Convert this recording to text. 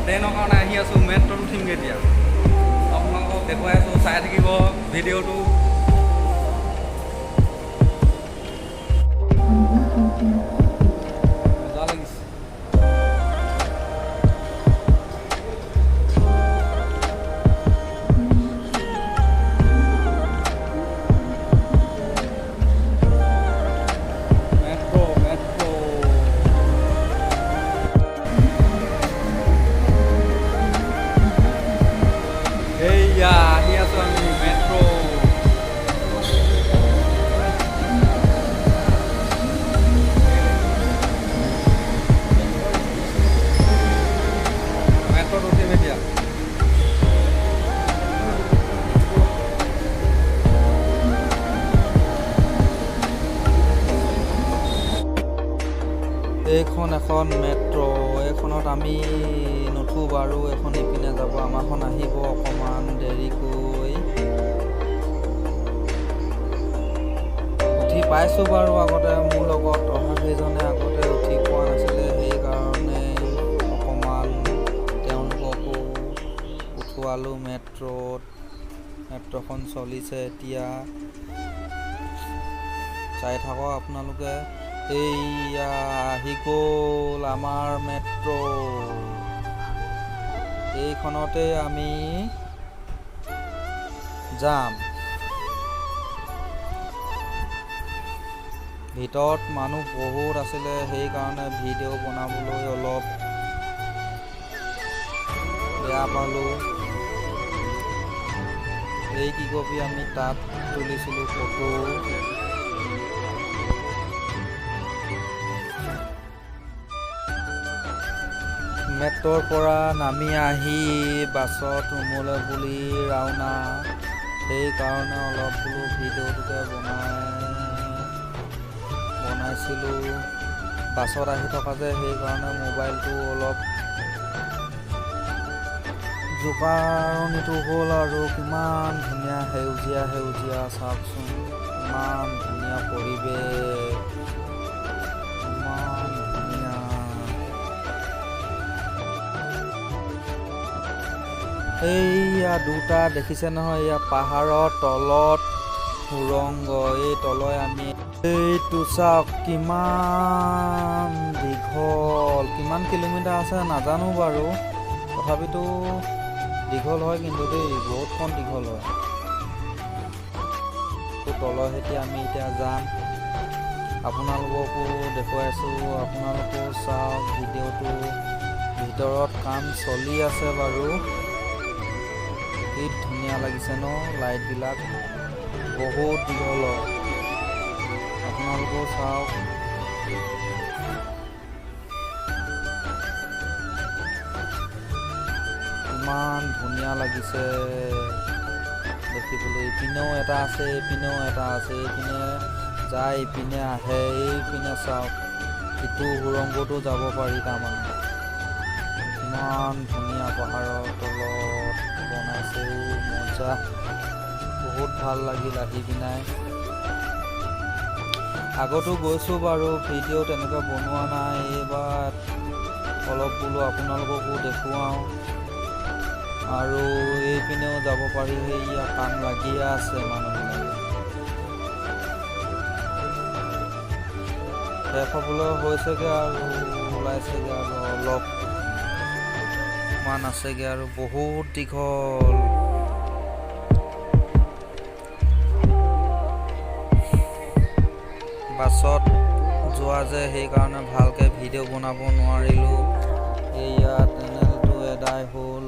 ট্ৰেইনৰ কাৰণে আহি আছোঁ মেট্ৰ'ত উঠিমগৈ এতিয়া আপোনালোকক দেখুৱাই আছোঁ চাই থাকিব ভিডিঅ'টো মজা লাগিছে এইয়া আহি আছোঁ আমি মেট্ৰ' মেট্ৰ'ত উঠিম এতিয়া এইখন এখন মেট্ৰ' এইখনত আমি নুঠোঁ বাৰু এখন ইপিনে যাব আমাৰখন আহিব অকণমান দেৰিকৈ উঠি পাইছোঁ বাৰু আগতে মোৰ লগত অহা কেইজনে আগতে উঠি পোৱা নাছিলে সেইকাৰণে অকণমান তেওঁলোককো উঠোৱালোঁ মেট্ৰ'খন চলিছে এতিয়া চাই থাকক আপোনালোকে এইয়া আহি গ'ল আমাৰ মেট্ৰ' এইখনতে আমি যাম ভিতৰত মানুহ বহুত আছিলে সেইকাৰণে ভিডিঅ' বনাবলৈ অলপ বেয়া পালোঁ এই কি কবি আমি তাত তুলিছিলোঁ ফটো মেট্ৰ'ৰ পৰা নামি আহি বাছত ৰুমলৈ বুলি ৰাওনা সেইকাৰণে অলপ বোলো ভিডিঅ'টোকে বনাইছিলোঁ বাছত আহি থকা যে সেইকাৰণে মোবাইলটো অলপ জোকাৰণিটো হ'ল আৰু কিমান ধুনীয়া সেউজীয়া চাওকচোন ইমান ধুনীয়া পৰিৱেশ ইমান ধুনীয়া এইয়া দুটা দেখিছে নহয় এয়া পাহাৰৰ তলত সুৰংগ এই তলই আমি এইটো চাওক কিমান দীঘল কিমান কিলোমিটাৰ আছে নাজানো বাৰু তথাপিতো দীঘল হয় কিন্তু দেই বহুতখন দীঘল হয় তলৰ সেতি আমি এতিয়া যাম আপোনালোককো দেখুৱাইছোঁ আপোনালোকেও চাওক ভিডিঅ'টো ভিতৰত কাম চলি আছে বাৰু কি ধুনীয়া লাগিছে ন লাইটবিলাক বহুত দীঘল হয় আপোনালোকেও চাওক ইমান ধুনীয়া লাগিছে দেখিবলৈ ইপিনেও এটা আছে এইপিনেও এটা আছে এইপিনে যায় ইপিনে আহে এইপিনে চাওক ইটো সুৰংগতো যাব পাৰি তাৰমানে ইমান ধুনীয়া পাহাৰৰ তলত বনাইছে মজা বহুত ভাল লাগিল আহি পিনাই আগতো গৈছোঁ বাৰু ভিডিঅ' তেনেকৈ বনোৱা নাই এইবাৰ অলপ বোলো আপোনালোককো দেখুৱাওঁ আৰু এইপিনেও যাব পাৰি সেয়া কাম লাগিয়ে আছে মানুহবিলাকে শেষ হ'বলৈ হৈছেগৈ আৰু ওলাইছেগৈ আৰু অলপমান আছেগৈ আৰু বহুত দীঘল বাছত যোৱা যে সেইকাৰণে ভালকৈ ভিডিঅ' বনাব নোৱাৰিলোঁ এইয়া চেনেলটো এদাই হ'ল